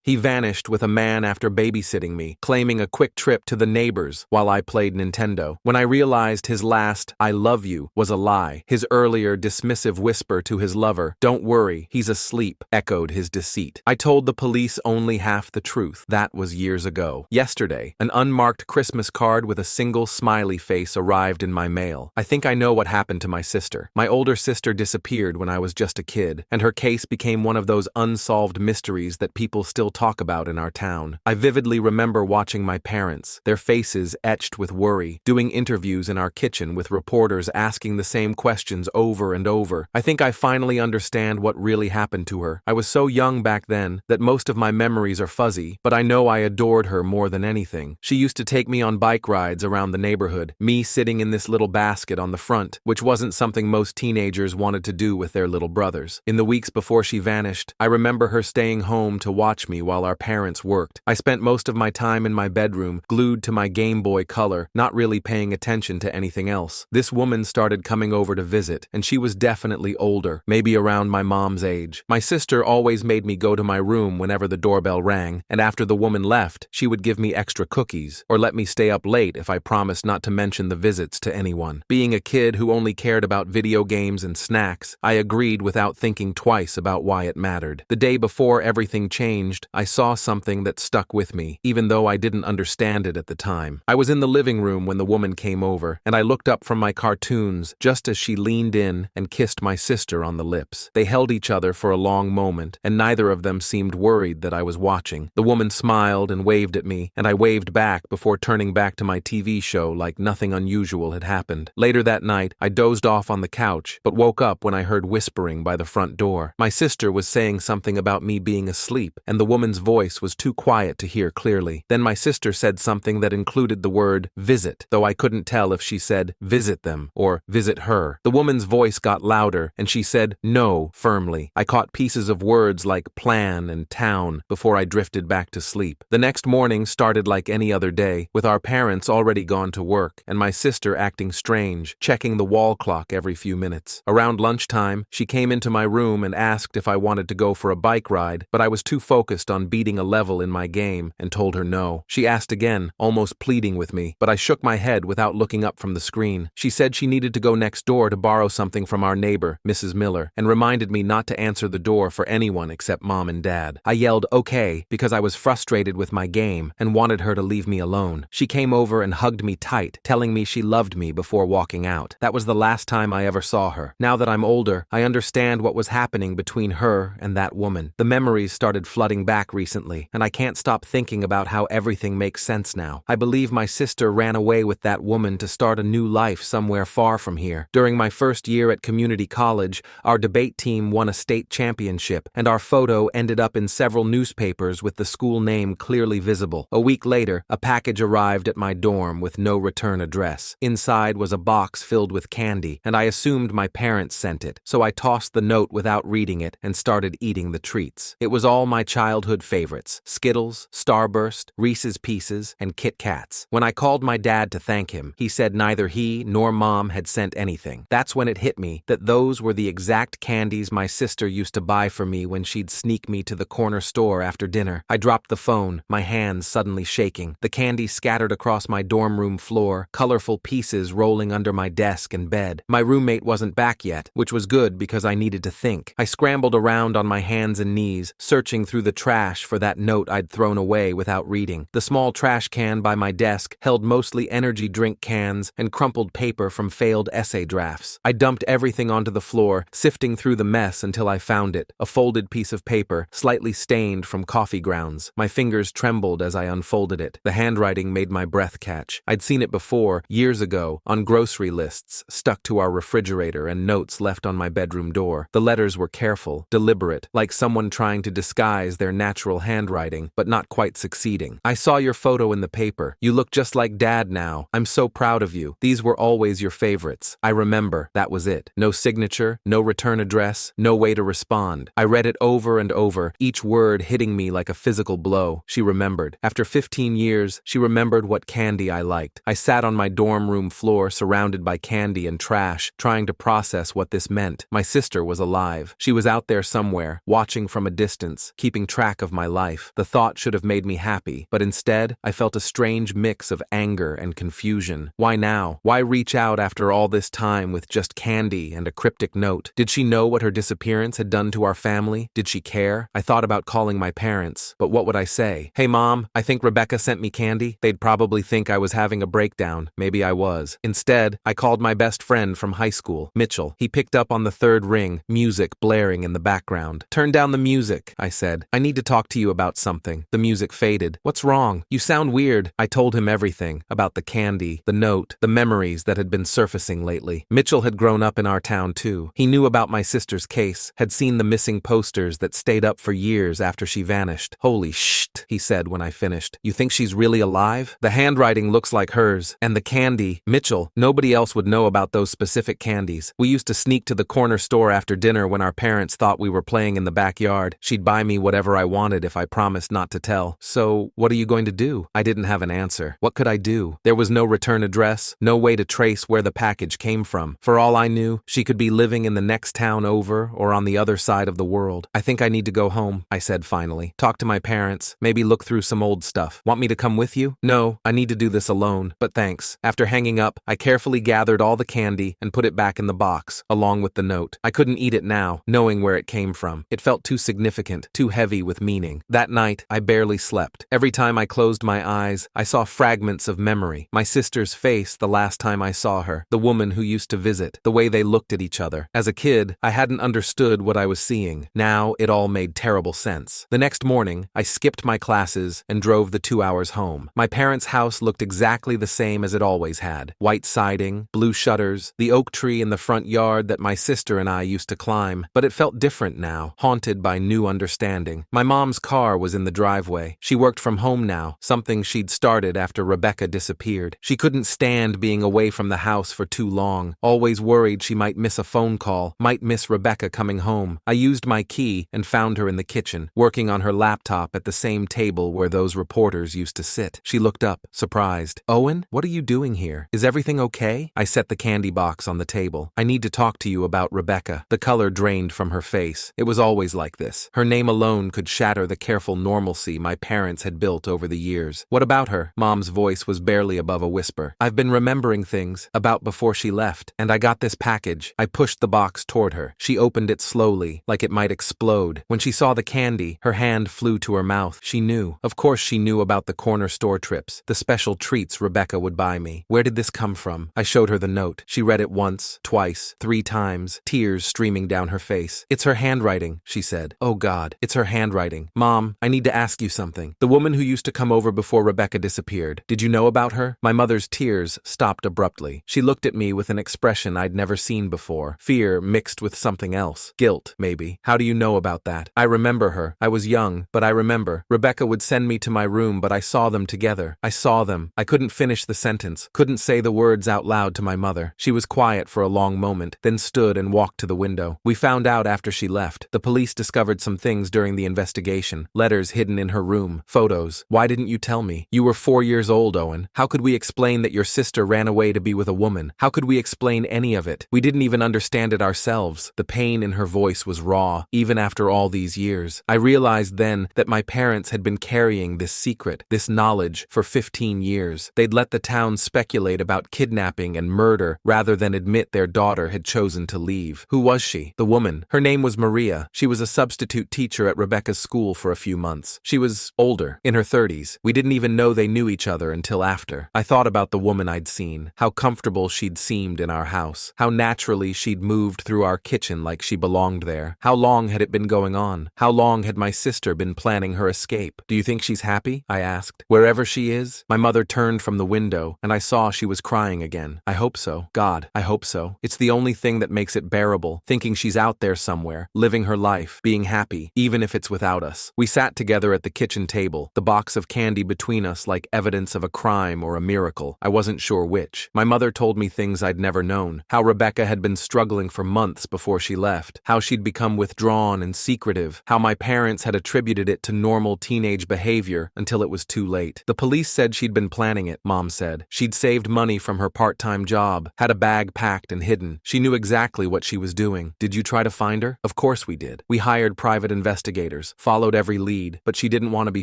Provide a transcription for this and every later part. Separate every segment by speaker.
Speaker 1: He vanished with a man after babysitting me, claiming a quick trip to the neighbors while I played Nintendo. When I realized his last "I love you" was a lie, his earlier dismissive whisper to his lover, "Don't worry, he's asleep," echoed his deceit. I told the police only half the truth. That was years ago. Yesterday, an unmarked Christmas card with a single smiley face arrived in my mail. I think I know what happened to my sister. My older sister disappeared when I was just a kid, and her case became one of those unsolved mysteries that people still talk about in our town. I vividly remember watching my parents, their faces etched with worry, doing interviews in our kitchen with reporters asking the same questions over and over. I think I finally understand what really happened to her. I was so young back then that most of my memories are fuzzy, but I know I adored her more than anything. She used to take me on bike rides around the neighborhood, me sitting in this little basket on the front, which wasn't something most teenagers wanted to do with their little brothers. In the weeks before she vanished, I remember her staying home to watch me while our parents worked. I spent most of my time in my bedroom, glued to my Game Boy Color, not really paying attention to anything else. This woman started coming over to visit, and she was definitely older, maybe around my mom's age. My sister always made me go to my room whenever the doorbell rang, and after the woman left, she would give me extra cookies, or let me stay up late if I promised not to mention the visits to anyone. Being a kid who only cared about video games and snacks, I agreed without thinking twice about why it mattered. The day before everything changed, I saw something that stuck with me, even though I didn't understand it at the time. I was in the living room when the woman came over, and I looked up from my cartoons just as she leaned in and kissed my sister on the lips. They held each other for a long moment, and neither of them seemed worried that I was watching. The woman smiled and waved at me, and I waved back before turning back to my TV show like nothing unusual had happened. Later that night, I dozed off on the couch, but woke up when I heard whispering by the front door. My sister was saying something about me being asleep, and the woman's voice was too quiet to hear clearly. Then my sister said something that included the word visit, though I couldn't tell if she said visit them or visit her. The woman's voice got louder, and she said no firmly. I caught pieces of words like plan and town before I drifted back to sleep. The next morning started like any other day, with our parents already gone to work, and my sister acting strange, checking the wall clock every few minutes. Around lunchtime, she came into my room and asked if I wanted to go for a bike ride, but I was too focused on beating a level in my game and told her no. She asked again, almost pleading with me, but I shook my head without looking up from the screen. She said she needed to go next door to borrow something from our neighbor, Mrs. Miller, and reminded me not to answer the door for anyone except Mom and Dad. I yelled okay because I was frustrated with my game and wanted her to leave me alone. She came over and hugged me tight, telling me she loved me before walking out. That was the last time I ever saw her. Now that I'm older, I understand what was happening between her and that woman. The memories started flooding back recently, and I can't stop thinking about how everything makes sense now. I believe my sister ran away with that woman to start a new life somewhere far from here. During my first year at community college, our debate team won a state championship, and our photo ended up in several newspapers with the school name clearly visible. A week later, a package arrived at my dorm with no return address. Inside was a box filled with candy, and I assumed my parents sent it, so I tossed the note without reading it and started eating the treats. It was all my childhood favorites: Skittles, Starburst, Reese's Pieces, and Kit Kats. When I called my dad to thank him, he said neither he nor Mom had sent anything. That's when it hit me that those were the exact candies my sister used to buy for me when she'd sneak me to the corner store after dinner. I dropped the phone, my hands suddenly shaking. The candy scattered across my dorm room floor, colorful pieces rolling under my desk and bed. My roommate wasn't back yet, which was good because I needed to think. I scrambled around on my hands and knees, searching through the trash for that note I'd thrown away without reading. The small trash can by my desk held mostly energy drink cans and crumpled paper from failed essay drafts. I dumped everything onto the floor, sifting through the mess until I found it, a folded piece of paper, slightly stained from coffee grounds. My fingers trembled as I unfolded it. The handwriting made my breath catch. I'd seen it before, years ago, on grocery lists stuck to our refrigerator and notes left on my bedroom door. The letters were careful, deliberate, like someone trying to disguise their natural handwriting, but not quite succeeding. I saw your photo in the paper. You look just like Dad now. I'm so proud of you. These were always your favorites. I remember. That was it. No signature, no return address, no way to respond. I read it over and over, each word hitting me like a physical blow. She remembered. After 15 years, she remembered what candy I liked. I sat on my dorm room floor surrounded by candy and trash, trying to process what this meant. My sister was alive. She was out there somewhere, watching from a distance, keeping track back of my life. The thought should have made me happy, but instead, I felt a strange mix of anger and confusion. Why now? Why reach out after all this time with just candy and a cryptic note? Did she know what her disappearance had done to our family? Did she care? I thought about calling my parents, but what would I say? Hey Mom, I think Rebecca sent me candy. They'd probably think I was having a breakdown. Maybe I was. Instead, I called my best friend from high school, Mitchell. He picked up on the third ring, music blaring in the background. Turn down the music, I said. I need to talk to you about something. The music faded. What's wrong? You sound weird. I told him everything about the candy, the note, the memories that had been surfacing lately. Mitchell had grown up in our town too. He knew about my sister's case, had seen the missing posters that stayed up for years after she vanished. Holy shit, he said when I finished. You think she's really alive? The handwriting looks like hers. And the candy. Mitchell, nobody else would know about those specific candies. We used to sneak to the corner store after dinner when our parents thought we were playing in the backyard. She'd buy me whatever I wanted if I promised not to tell. So, what are you going to do? I didn't have an answer. What could I do? There was no return address, no way to trace where the package came from. For all I knew, she could be living in the next town over or on the other side of the world. I think I need to go home, I said finally. Talk to my parents, maybe look through some old stuff. Want me to come with you? No, I need to do this alone, but thanks. After hanging up, I carefully gathered all the candy and put it back in the box, along with the note. I couldn't eat it now, knowing where it came from. It felt too significant, too heavy with meaning. That night, I barely slept. Every time I closed my eyes, I saw fragments of memory. My sister's face the last time I saw her, the woman who used to visit, the way they looked at each other. As a kid, I hadn't understood what I was seeing. Now, it all made terrible sense. The next morning, I skipped my classes and drove the 2 hours home. My parents' house looked exactly the same as it always had. White siding, blue shutters, the oak tree in the front yard that my sister and I used to climb. But it felt different now, haunted by new understanding. My mom's car was in the driveway. She worked from home now, something she'd started after Rebecca disappeared. She couldn't stand being away from the house for too long, always worried she might miss a phone call, might miss Rebecca coming home. I used my key and found her in the kitchen, working on her laptop at the same table where those reporters used to sit. She looked up, surprised. Owen, what are you doing here? Is everything okay? I set the candy box on the table. I need to talk to you about Rebecca. The color drained from her face. It was always like this. Her name alone could shatter the careful normalcy my parents had built over the years. What about her? Mom's voice was barely above a whisper. I've been remembering things about before she left, and I got this package. I pushed the box toward her. She opened it slowly, like it might explode. When she saw the candy, her hand flew to her mouth. She knew. Of course she knew about the corner store trips, the special treats Rebecca would buy me. Where did this come from? I showed her the note. She read it once, twice, 3 times, tears streaming down her face. It's her handwriting, she said. Oh God, it's her handwriting. Mom, I need to ask you something. The woman who used to come over before Rebecca disappeared, did you know about her? My mother's tears stopped abruptly. She looked at me with an expression I'd never seen before. Fear mixed with something else. Guilt, maybe. How do you know about that? I remember her. I was young, but I remember. Rebecca would send me to my room, but I saw them together. I saw them. I couldn't finish the sentence, couldn't say the words out loud to my mother. She was quiet for a long moment, then stood and walked to the window. We found out after she left. The police discovered some things during the investigation. Letters hidden in her room. Photos. Why didn't you tell me? You were 4 years old, Owen. How could we explain that your sister ran away to be with a woman? How could we explain any of it? We didn't even understand it ourselves. The pain in her voice was raw, even after all these years. I realized then that my parents had been carrying this secret, this knowledge, for 15 years. They'd let the town speculate about kidnapping and murder rather than admit their daughter had chosen to leave. Who was she? The woman. Her name was Maria. She was a substitute teacher at Rebecca's school for a few months. She was older, in her 30s. We didn't even know they knew each other until after. I thought about the woman I'd seen, how comfortable she'd seemed in our house, how naturally she'd moved through our kitchen like she belonged there. How long had it been going on? How long had my sister been planning her escape? Do you think she's happy? I asked. Wherever she is? My mother turned from the window, and I saw she was crying again. I hope so. God, I hope so. It's the only thing that makes it bearable, thinking she's out there somewhere, living her life, being happy, even if it's without us. We sat together at the kitchen table, the box of candy between us like evidence of a crime or a miracle. I wasn't sure which. My mother told me things I'd never known, how Rebecca had been struggling for months before she left, how she'd become withdrawn and secretive, how my parents had attributed it to normal teenage behavior until it was too late. The police said she'd been planning it, Mom said. She'd saved money from her part-time job, had a bag packed and hidden. She knew exactly what she was doing. Did you try to find her? Of course we did. We hired private investigators, followed every lead, but she didn't want to be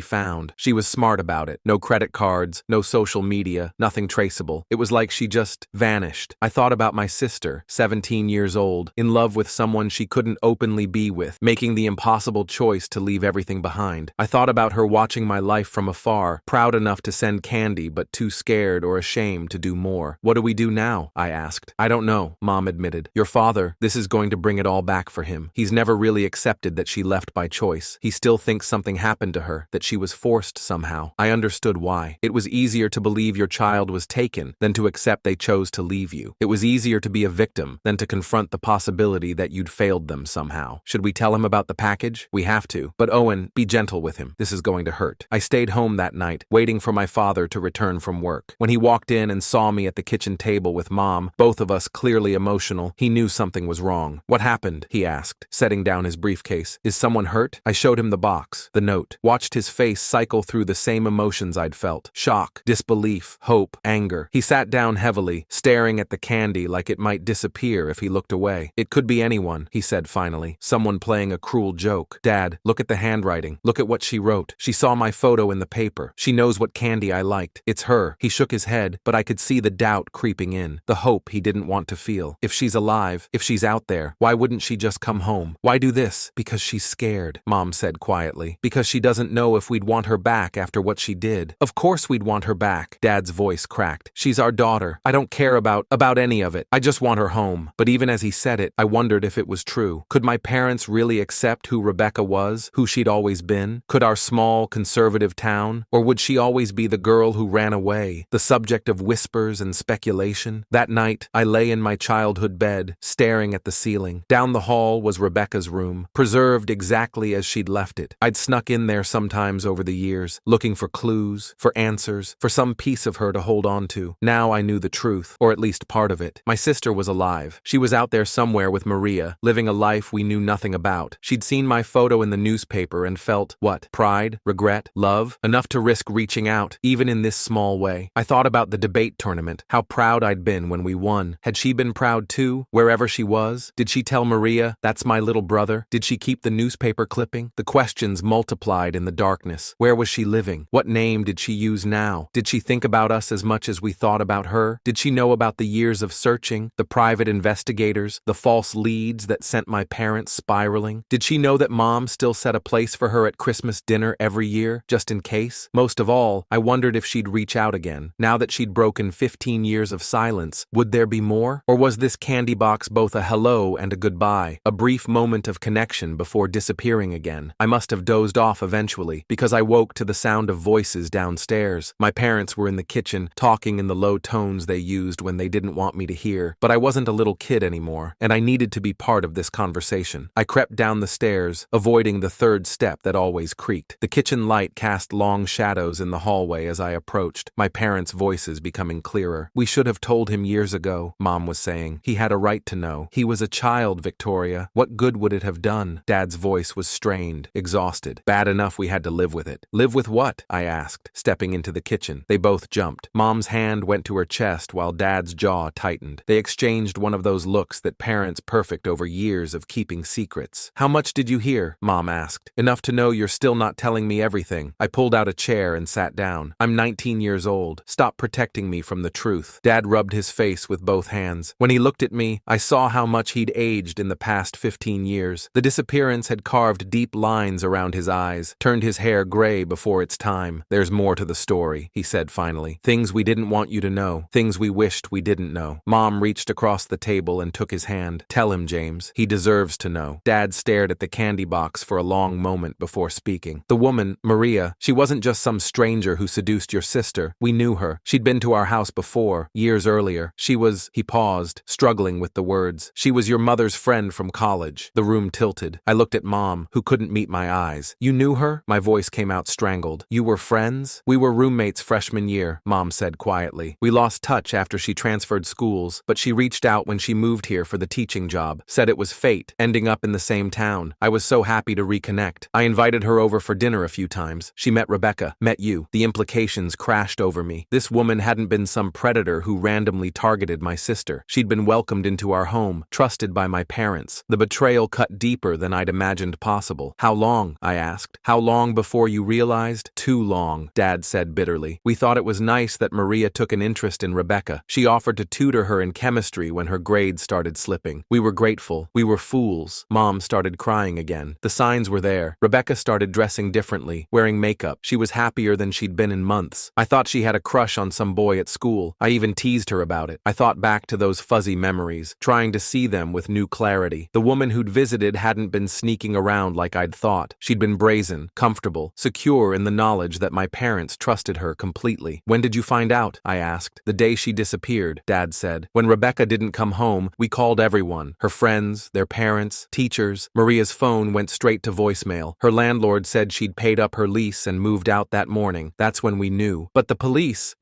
Speaker 1: found. She was smart about it. No credit cards, no social media, nothing traceable. It was like she just vanished. I thought about my sister, 17 years old, in love with someone she couldn't openly be with, making the impossible choice to leave everything behind. I thought about her watching my life from afar, proud enough to send candy but too scared or ashamed to do more. What do we do now? I asked. I don't know, Mom admitted. Your father, this is going to bring it all back for him. He's never really accepted that she left by choice. He still thinks something happened to her, that she was forced somehow. I understood why. It was easier to believe your child was taken than to accept they chose to leave you. It was easier to be a victim than to confront the possibility that you'd failed them somehow. Should we tell him about the package? We have to. But Owen, be gentle with him. This is going to hurt. I stayed home that night, waiting for my father to return from work. When he walked in and saw me at the kitchen table with Mom, both of us clearly emotional, he knew something was wrong. What happened? He asked, setting down his briefcase. Is someone hurt? I showed him the box, the note, watched his face cycle through the same emotions I'd felt. Shock, disbelief, hope, anger. He sat down heavily, staring at the candy like it might disappear if he looked away. It could be anyone, he said finally. Someone playing a cruel joke. Dad, look at the handwriting. Look at what she wrote. She saw my photo in the paper. She knows what candy I liked. It's her. He shook his head, but I could see the doubt creeping in, the hope he didn't want to feel. If she's alive, if she's out there, why wouldn't she just come home? Why do this? Because she's scared, Mom said quietly. Because she doesn't know if we'd want her back after what she did. Of course we'd want her back. Dad's voice cracked. She's our daughter. I don't care about any of it. I just want her home. But even as he said it, I wondered if it was true. Could my parents really accept who Rebecca was, who she'd always been? Could our small, conservative town? Or would she always be the girl who ran away, the subject of whispers and speculation? That night, I lay in my childhood bed, staring at the ceiling. Down the hall was Rebecca's room, preserved exactly as she'd left it. I'd snuck in there sometimes over the years, looking for clues, for answers, for some piece of her to hold on to. Now I knew the truth, or at least part of it. My sister was alive. She was out there somewhere with Maria, living a life we knew nothing about. She'd seen my photo in the newspaper and felt, what? Pride? Regret? Love? Enough to risk reaching out, even in this small way. I thought about the debate tournament, how proud I'd been when we won. Had she been proud too, wherever she was? Did she tell Maria, that's my little brother? Did she keep the newspaper clipping? The questions multiplied in the darkness. Where was she living? What name did she use now? Did she think about us as much as we thought about her? Did she know about the years of searching, the private investigators, the false leads that sent my parents spiraling? Did she know that Mom still set a place for her at Christmas dinner every year, just in case? Most of all, I wondered if she'd reach out again. Now that she'd broken 15 years of silence, would there be more? Or was this candy box both a hello and a goodbye, a brief moment of connection before disappearing again? I must have dozed off eventually, because I woke to the sound of voices downstairs. My parents were in the kitchen, talking in the low tones they used when they didn't want me to hear. But I wasn't a little kid anymore, and I needed to be part of this conversation. I crept down the stairs, avoiding the third step that always creaked. The kitchen light cast long shadows in the hallway as I approached, my parents' voices becoming clearer. We should have told him years ago, Mom was saying. He had a right to know. He was a child, Victoria. What good would it have done? Dad's voice was strained, exhausted. Bad enough we had to live with it. Live with what? I asked, stepping into the kitchen. They both jumped. Mom's hand went to her chest while Dad's jaw tightened. They exchanged one of those looks that parents perfect over years of keeping secrets. How much did you hear? Mom asked. Enough to know you're still not telling me everything. I pulled out a chair and sat down. I'm 19 years old. Stop protecting me from the truth. Dad rubbed his face with both hands. When he looked at me, I saw how much he'd aged in the past 15 years. The disappearance had carved deep lines around his eyes, turned his hair gray before its time. There's more to the story, he said finally. Things we didn't want you to know. Things we wished we didn't know. Mom reached across the table and took his hand. Tell him, James. He deserves to know. Dad stared at the candy box for a long moment before speaking. The woman, Maria, she wasn't just some stranger who seduced your sister. We knew her. She'd been to our house before, years earlier. She was, he paused, struggling with the words. She was your mother's friend from college. The room tilted. I looked at Mom, who couldn't meet my eyes. You knew her? My voice came out strangled. You were friends? We were roommates freshman year, Mom said quietly. We lost touch after she transferred schools, but she reached out when she moved here for the teaching job. Said it was fate, ending up in the same town. I was so happy to reconnect. I invited her over for dinner a few times. She met Rebecca, met you. The implications crashed over me. This woman hadn't been some predator who randomly targeted my sister. She'd been welcomed into our home, trusted by my parents. The betrayal cut deeper than I'd imagined possible. How long? I asked. How long before you realized? Too long, Dad said bitterly. We thought it was nice that Maria took an interest in Rebecca. She offered to tutor her in chemistry when her grades started slipping. We were grateful. We were fools. Mom started crying again. The signs were there. Rebecca started dressing differently, wearing makeup. She was happier than she'd been in months. I thought she had a crush on some boy at school. I even teased her about it. I thought back to those fuzzy memories, trying to see them with new clarity. The woman who'd visited hadn't been sneaking around like I'd thought. She'd been brazen, comfortable, secure in the knowledge that my parents trusted her completely. When did you find out? I asked. The day she disappeared, Dad said. When Rebecca didn't come home, we called everyone. Her friends, their parents, teachers. Maria's phone went straight to voicemail. Her landlord said she'd paid up her lease and moved out that morning. That's when we knew. But the police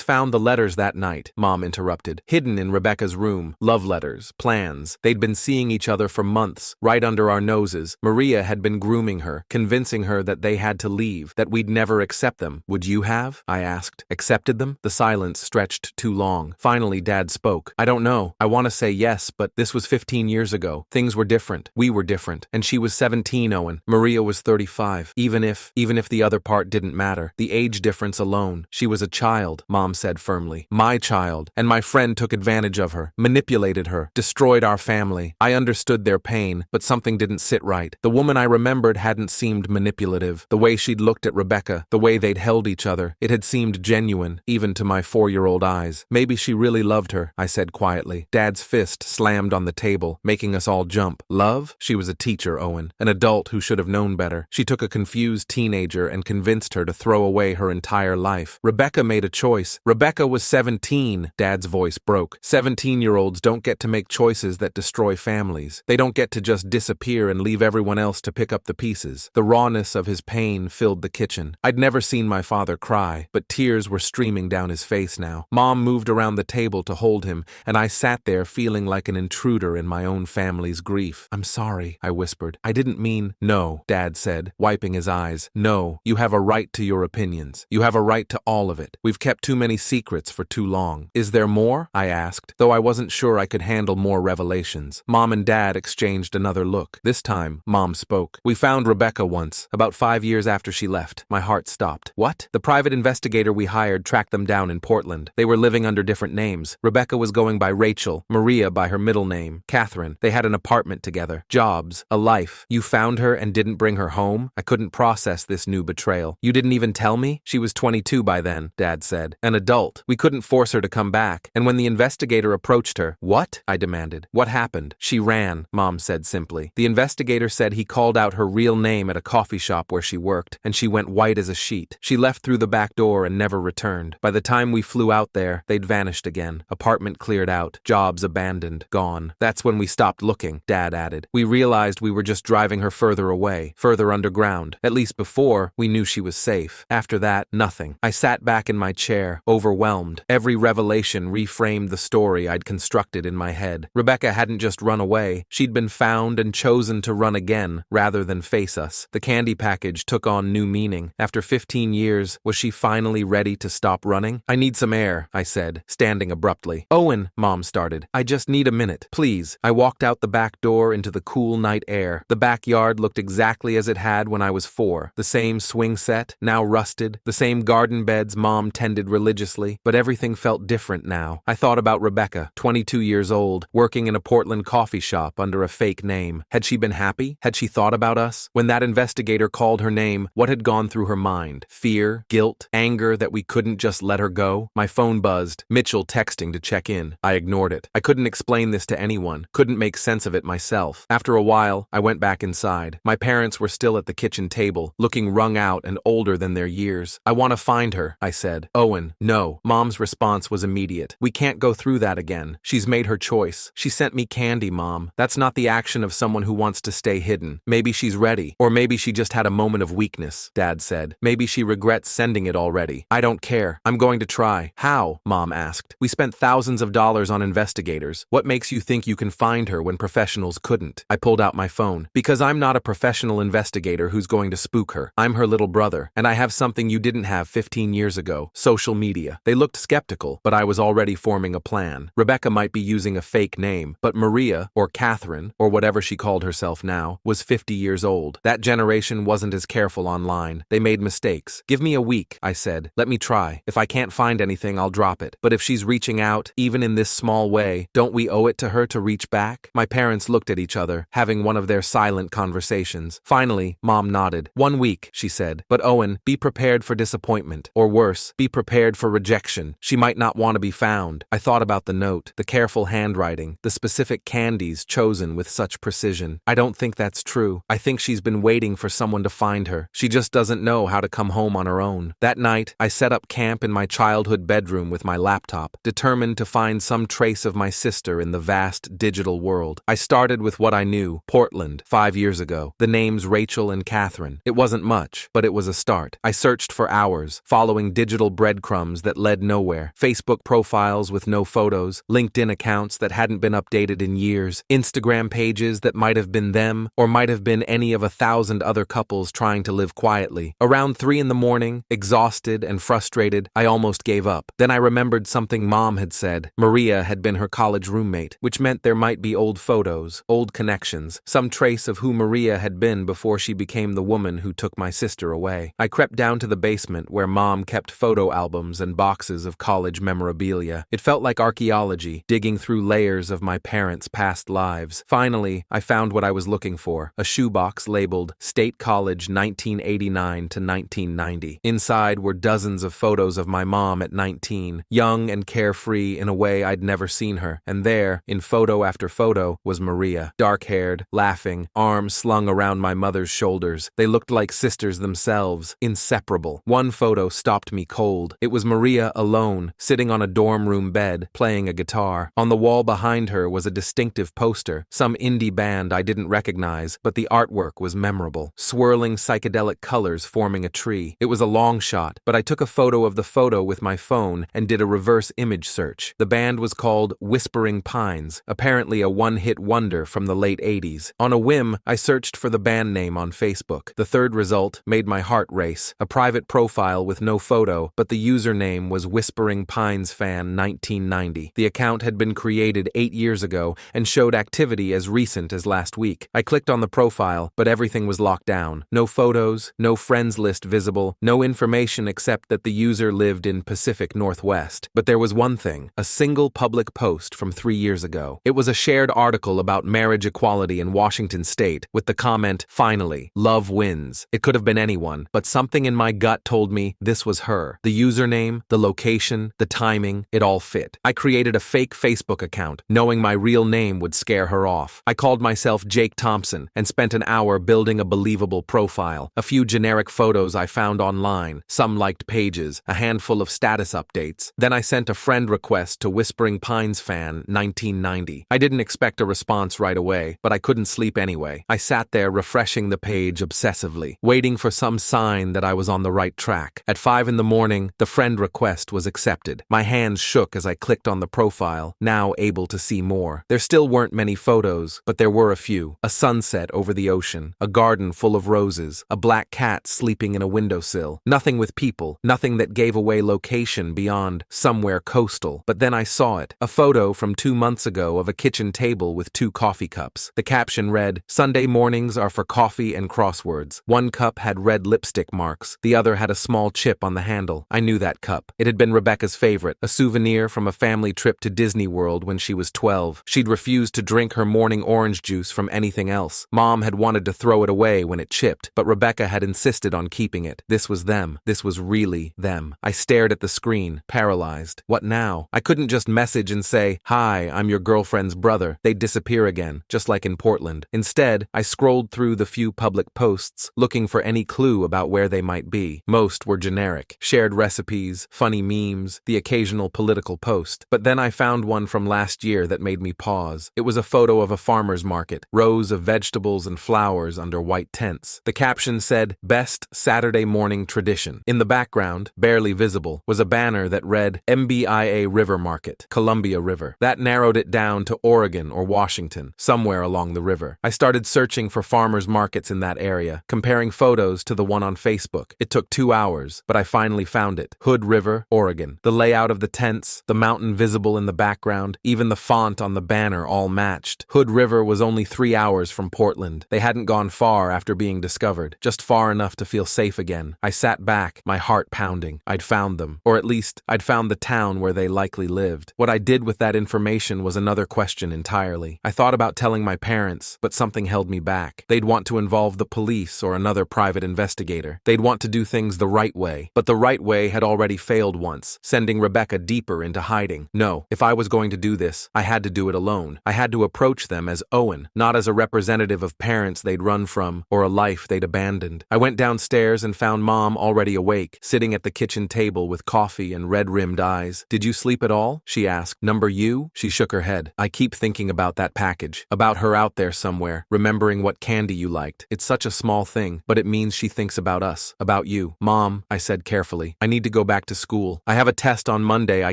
Speaker 1: found the letters that night, Mom interrupted. Hidden in Rebecca's room. Love letters, plans. They'd been seeing each other for months, right under our noses. Maria had been grooming her, convincing her that they had to leave, that we'd never accept them. Would you have? I asked. Accepted them? The silence stretched too long. Finally, Dad spoke. I don't know. I want to say yes, but this was 15 years ago. Things were different. We were different. And she was 17, Owen. Maria was 35. Even if the other part didn't matter, the age difference alone. She was a child, Mom said firmly. My child. And my friend took advantage of her, manipulated her, destroyed our family. I understood their pain, but something didn't sit right. The woman I remembered hadn't seemed manipulative. The way she'd looked at Rebecca, the way they'd held each other, it had seemed genuine, even to my 4-year-old eyes. Maybe she really loved her, I said quietly. Dad's fist slammed on the table, making us all jump. Love? She was a teacher, Owen. An adult who should have known better. She took a confused teenager and convinced her to throw away her entire life. Rebecca made a choice. Rebecca was 17. Dad's voice broke. 17-year-olds don't get to make choices that destroy families. They don't get to just disappear and leave everyone else to pick up the pieces. The rawness of his pain filled the kitchen. I'd never seen my father cry, but tears were streaming down his face now. Mom moved around the table to hold him, and I sat there feeling like an intruder in my own family's grief. I'm sorry, I whispered. I didn't mean. No, Dad said, wiping his eyes. No, you have a right to your opinions. You have a right to all of it. We've kept too many secrets for too long. Is there more? I asked, though I wasn't sure I could handle more revelations. Mom and Dad exchanged another look. This time, Mom spoke. We found Rebecca once, about 5 years after she left. My heart stopped. What? The private investigator we hired tracked them down in Portland. They were living under different names. Rebecca was going by Rachel, Maria by her middle name, Catherine. They had an apartment together, jobs, a life. You found her and didn't bring her home? I couldn't process this new betrayal. You didn't even tell me? She was 22 by then, Dad said. An adult. We couldn't force her to come back. And when the investigator approached her, what? I demanded. What happened? She ran, Mom said simply. The investigator said he called out her real name at a coffee shop where she worked, and she went white as a sheet. She left through the back door and never returned. By the time we flew out there, they'd vanished again. Apartment cleared out, jobs abandoned, gone. That's when we stopped looking, Dad added. We realized we were just driving her further away, further underground. At least before, we knew she was safe. After that, nothing. I sat back in my chair, overwhelmed. Every revelation reframed the story I'd constructed in my head. Rebecca hadn't just run away. She'd been found and chosen to run again, rather than face us. The candy package took on new meaning. After 15 years, was she finally ready to stop running? I need some air, I said, standing abruptly. Owen, Mom started. I just need a minute, please. I walked out the back door into the cool night air. The backyard looked exactly as it had when I was 4. The same swing set, now rusted. The same garden beds Mom tended religiously. But everything felt different now. I thought about Rebecca, 22 years old, working in a Portland coffee shop under a fake name. Had she been happy? Had she thought about us? When that investigator called her name, what had gone through her mind? Fear, guilt, anger that we couldn't just let her go? My phone buzzed. Mitchell texting to check in. I ignored it. I couldn't explain this to anyone. Couldn't make sense of it myself. After a while, I went back inside. My parents were still at the kitchen table, looking wrung out and older than their years. I want to find her, I said. Owen, no. Mom's response was immediate. We can't go through that again. She's made her choice. She sent me candy, Mom. That's not the action of someone who wants to stay hidden. Maybe she's ready. Or maybe she just had a moment of weakness, Dad said. Maybe she regrets sending it already. I don't care. I'm going to try. How? Mom asked. We spent thousands of dollars on investigators. What makes you think you can find her when professionals couldn't? I pulled out my phone. Because I'm not a professional investigator who's going to spook her. I'm her little brother, and I have something you didn't have 15 years ago. Social media. They looked skeptical, but I was already forming a plan. Rebecca might be using a fake name, but Maria, or Catherine, or whatever she called herself now, was 50 years years old. That generation wasn't as careful online. They made mistakes. Give me a week, I said. Let me try. If I can't find anything, I'll drop it. But if she's reaching out, even in this small way, don't we owe it to her to reach back? My parents looked at each other, having one of their silent conversations. Finally, Mom nodded. 1 week, she said. But Owen, be prepared for disappointment. Or worse, be prepared for rejection. She might not want to be found. I thought about the note, the careful handwriting, the specific candies chosen with such precision. I don't think that's true. I think she's been waiting for someone to find her. She just doesn't know how to come home on her own. That night, I set up camp in my childhood bedroom with my laptop, determined to find some trace of my sister in the vast digital world. I started with what I knew, Portland, 5 years ago. The names Rachel and Catherine. It wasn't much, but it was a start. I searched for hours, following digital breadcrumbs that led nowhere, Facebook profiles with no photos, LinkedIn accounts that hadn't been updated in years, Instagram pages that might have been them or might have been any of 1,000 other couples trying to live quietly. Around 3 in the morning, exhausted and frustrated, I almost gave up. Then I remembered something Mom had said. Maria had been her college roommate, which meant there might be old photos, old connections, some trace of who Maria had been before she became the woman who took my sister away. I crept down to the basement where Mom kept photo albums and boxes of college memorabilia. It felt like archaeology, digging through layers of my parents' past lives. Finally, I found what I was looking for, a shoebox labeled State College 1989 to 1990. Inside were dozens of photos of my mom at 19, young and carefree in a way I'd never seen her. And there, in photo after photo, was Maria, dark-haired, laughing, arms slung around my mother's shoulders. They looked like sisters themselves, inseparable. One photo stopped me cold. It was Maria alone, sitting on a dorm room bed, playing a guitar. On the wall behind her was a distinctive poster, some indie band I didn't recognize, but the artwork was memorable. Swirling psychedelic colors forming a tree. It was a long shot, but I took a photo of the photo with my phone and did a reverse image search. The band was called Whispering Pines, apparently a one-hit wonder from the late 80s. On a whim, I searched for the band name on Facebook. The third result made my heart race. A private profile with no photo, but the username was Whispering Pines Fan 1990. The account had been created 8 years ago and showed activity as recent as last week. I clicked on the profile, but everything was locked down. No photos, no friends list visible, no information except that the user lived in Pacific Northwest. But there was one thing, a single public post from 3 years ago. It was a shared article about marriage equality in Washington state with the comment, "Finally, love wins." It could have been anyone, but something in my gut told me this was her. The username, the location, the timing, it all fit. I created a fake Facebook account, knowing my real name would scare her off. I called myself Jake Thompson and spent an hour building a believable profile. A few generic photos I found online, some liked pages, a handful of status updates. Then I sent a friend request to Whispering Pines Fan 1990. I didn't expect a response right away, but I couldn't sleep anyway. I sat there refreshing the page obsessively, waiting for some sign that I was on the right track. At 5 in the morning, the friend request was accepted. My hands shook as I clicked on the profile, now able to see more. There still weren't many photos, but there were a few. A sunset over the ocean, a garden full of roses, a black cat sleeping in a windowsill. Nothing with people, nothing that gave away location beyond somewhere coastal. But then I saw it, a photo from 2 months ago of a kitchen table with 2 coffee cups. The caption read, "Sunday mornings are for coffee and crosswords." One cup had red lipstick marks, the other had a small chip on the handle. I knew that cup. It had been Rebecca's favorite, a souvenir from a family trip to Disney World when she was 12. She'd refused to drink her morning orange juice from anything else. Mom had wanted to throw it away when it chipped, but Rebecca had insisted on keeping it. This was them. This was really them. I stared at the screen, paralyzed. What now? I couldn't just message and say, "Hi, I'm your girlfriend's brother." They'd disappear again, just like in Portland. Instead, I scrolled through the few public posts, looking for any clue about where they might be. Most were generic. Shared recipes, funny memes, the occasional political post. But then I found one from last year that made me pause. It was a photo of a farmer's market, rows of vegetables and flowers under white tents. The caption said, "Best Saturday morning tradition." In the background, barely visible, was a banner that read, "MBIA River Market, Columbia River." That narrowed it down to Oregon or Washington, somewhere along the river. I started searching for farmers markets in that area, comparing photos to the one on Facebook. It took 2 hours, but I finally found it. Hood River, Oregon. The layout of the tents, the mountain visible in the background, even the font on the banner all matched. Hood River was only 3 hours from Portland. They They hadn't gone far after being discovered, just far enough to feel safe again. I sat back, my heart pounding. I'd found them. Or at least, I'd found the town where they likely lived. What I did with that information was another question entirely. I thought about telling my parents, but something held me back. They'd want to involve the police or another private investigator. They'd want to do things the right way. But the right way had already failed once, sending Rebecca deeper into hiding. No, if I was going to do this, I had to do it alone. I had to approach them as Owen, not as a representative of parents they'd run from or a life they'd abandoned. I went downstairs and found Mom already awake, sitting at the kitchen table with coffee and red-rimmed eyes. "Did you sleep at all?" she asked. "Number you?" She shook her head. "I keep thinking about that package, about her out there somewhere, remembering what candy you liked. It's such a small thing, but it means she thinks about us, about you." "Mom," I said carefully, "I need to go back to school. I have a test on Monday I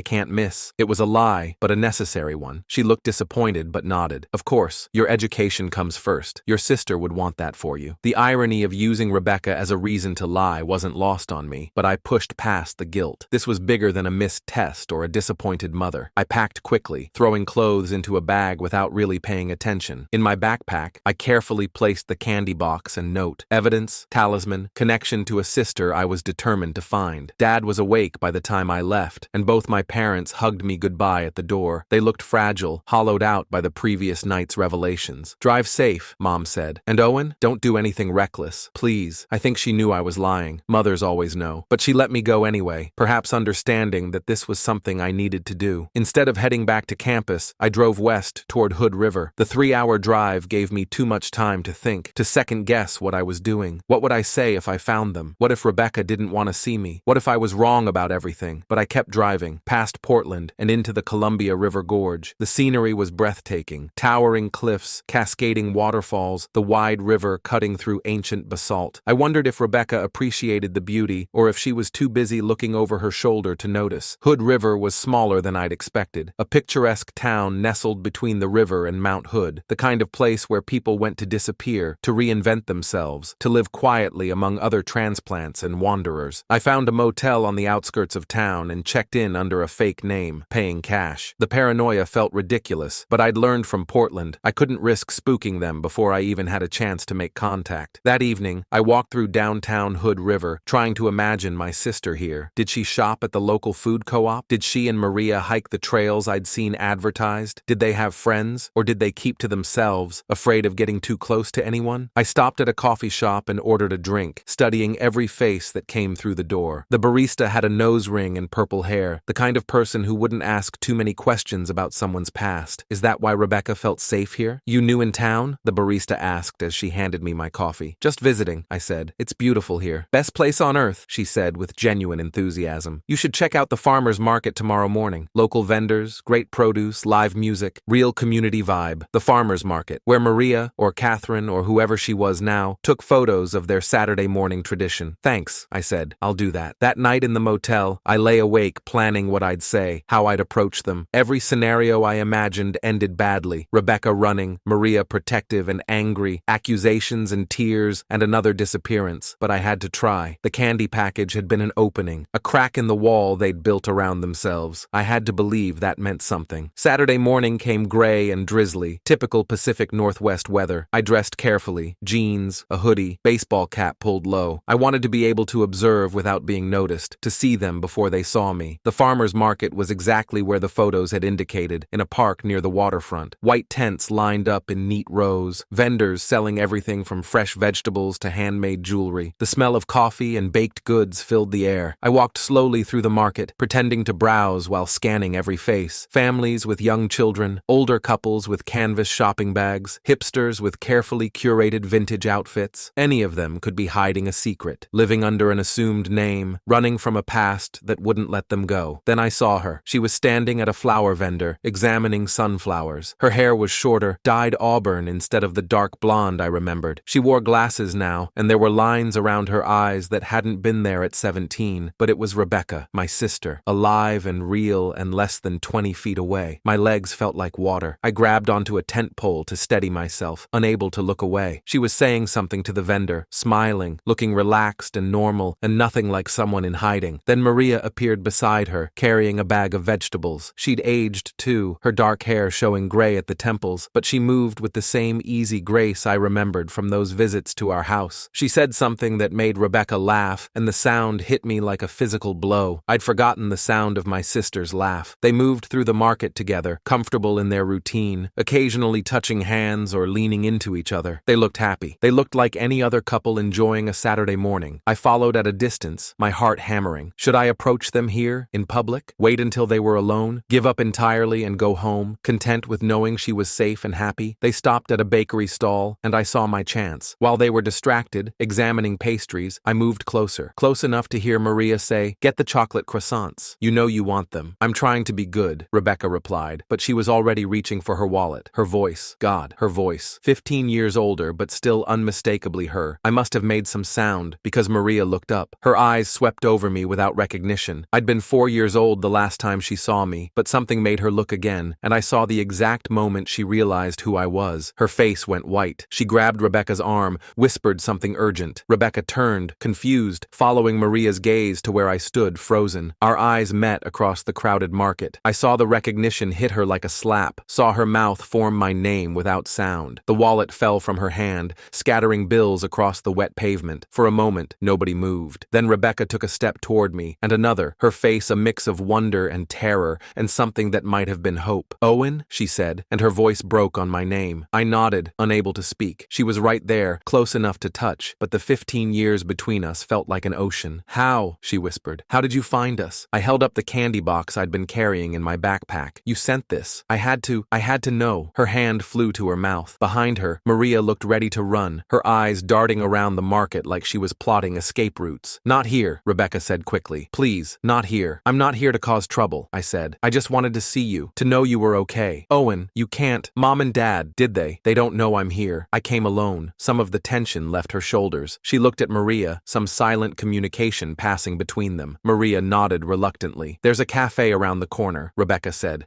Speaker 1: can't miss." It was a lie, but a necessary one. She looked disappointed but nodded. "Of course, your education comes first. Your sister would want that for you." The irony of using Rebecca as a reason to lie wasn't lost on me, but I pushed past the guilt. This was bigger than a missed test or a disappointed mother. I packed quickly, throwing clothes into a bag without really paying attention. In my backpack, I carefully placed the candy box and note. Evidence, talisman, connection to a sister I was determined to find. Dad was awake by the time I left, and both my parents hugged me goodbye at the door. They looked fragile, hollowed out by the previous night's revelations. "Drive safe," Mom said. "And Owen, don't do anything reckless. Please." I think she knew I was lying. Mothers always know. But she let me go anyway, perhaps understanding that this was something I needed to do. Instead of heading back to campus, I drove west toward Hood River. The 3-hour drive gave me too much time to think, to second-guess what I was doing. What would I say if I found them? What if Rebecca didn't want to see me? What if I was wrong about everything? But I kept driving, past Portland and into the Columbia River Gorge. The scenery was breathtaking. Towering cliffs, cascading waterfalls, the wide river cutting through ancient basalt. I wondered if Rebecca appreciated the beauty, or if she was too busy looking over her shoulder to notice. Hood River was smaller than I'd expected. A picturesque town nestled between the river and Mount Hood, the kind of place where people went to disappear, to reinvent themselves, to live quietly among other transplants and wanderers. I found a motel on the outskirts of town and checked in under a fake name, paying cash. The paranoia felt ridiculous, but I'd learned from Portland I couldn't risk spooking them before I even had a chance to make contact. That evening, I walked through downtown Hood River, trying to imagine my sister here. Did she shop at the local food co-op? Did she and Maria hike the trails I'd seen advertised? Did they have friends, or did they keep to themselves, afraid of getting too close to anyone? I stopped at a coffee shop and ordered a drink, studying every face that came through the door. The barista had a nose ring and purple hair, the kind of person who wouldn't ask too many questions about someone's past. "Is that why Rebecca felt safe here?" "You new in town?" the barista asked as she handed me my coffee. "Just visiting," I said. "It's beautiful here. Best place on earth," she said with genuine enthusiasm. "You should check out the farmer's market tomorrow morning. Local vendors, great produce, live music, real community vibe. The farmer's market, where Maria, or Catherine, or whoever she was now, took photos of their Saturday morning tradition." "Thanks," I said. "I'll do that." That night in the motel, I lay awake planning what I'd say, how I'd approach them. Every scenario I imagined ended badly. Rebecca running, Maria protective and angry, accusations and tears, and another disappearance. But I had to try. The candy package had been an opening, a crack in the wall they'd built around themselves. I had to believe that meant something. Saturday morning came gray and drizzly, typical Pacific Northwest weather. I dressed carefully, jeans, a hoodie, baseball cap pulled low. I wanted to be able to observe without being noticed, to see them before they saw me. The farmer's market was exactly where the photos had indicated, in a park near the waterfront. White tents lined up in neat rows, vendors selling everything from fresh vegetables to handmade jewelry. The smell of coffee and baked goods filled the air. I walked slowly through the market, pretending to browse while scanning every face. Families with young children, older couples with canvas shopping bags, hipsters with carefully curated vintage outfits. Any of them could be hiding a secret, living under an assumed name, running from a past that wouldn't let them go. Then I saw her. She was standing at a flower vendor, examining sunflowers. Her hair was shorter, dyed auburn instead of the dark blonde I remembered. She wore glasses now, and there were lines around her eyes that hadn't been there at 17. But it was Rebecca, my sister, alive and real and less than 20 feet away. My legs felt like water. I grabbed onto a tent pole to steady myself, unable to look away. She was saying something to the vendor, smiling, looking relaxed and normal, and nothing like someone in hiding. Then Maria appeared beside her, carrying a bag of vegetables. She'd aged too, her dark hair showing gray at the temples, but she moved with the same easy grace voice I remembered from those visits to our house. She said something that made Rebecca laugh, and the sound hit me like a physical blow. I'd forgotten the sound of my sister's laugh. They moved through the market together, comfortable in their routine, occasionally touching hands or leaning into each other. They looked happy. They looked like any other couple enjoying a Saturday morning. I followed at a distance, my heart hammering. Should I approach them here, in public? Wait until they were alone? Give up entirely and go home, content with knowing she was safe and happy? They stopped at a bakery stall, and I saw my chance. While they were distracted, examining pastries, I moved closer, close enough to hear Maria say, "Get the chocolate croissants. You know you want them." "I'm trying to be good," Rebecca replied, but she was already reaching for her wallet. Her voice, God, her voice. 15 years older, but still unmistakably her. I must have made some sound, because Maria looked up. Her eyes swept over me without recognition. I'd been 4 years old the last time she saw me, but something made her look again, and I saw the exact moment she realized who I was. Her face went white. She grabbed Rebecca's arm, whispered something urgent. Rebecca turned, confused, following Maria's gaze to where I stood, frozen. Our eyes met across the crowded market. I saw the recognition hit her like a slap, saw her mouth form my name without sound. The wallet fell from her hand, scattering bills across the wet pavement. For a moment, nobody moved. Then Rebecca took a step toward me, and another, her face a mix of wonder and terror, and something that might have been hope. "Owen?" she said, and her voice broke on my name. I nodded, unable to speak. She was right there, close enough to touch, but the 15 years between us felt like an ocean. "How?" she whispered. "How did you find us?" I held up the candy box I'd been carrying in my backpack. "You sent this. I had to know." Her hand flew to her mouth. Behind her, Maria looked ready to run, her eyes darting around the market like she was plotting escape routes. "Not here," Rebecca said quickly. "Please, not here. I'm not here to cause trouble," I said. "I just wanted to see you, to know you were okay." "Owen, you can't. Mom and Dad, did they? They don't know I'm here. I came alone." Some of the tension left her shoulders. She looked at Maria, some silent communication passing between them. Maria nodded reluctantly. "There's a cafe around the corner," Rebecca said.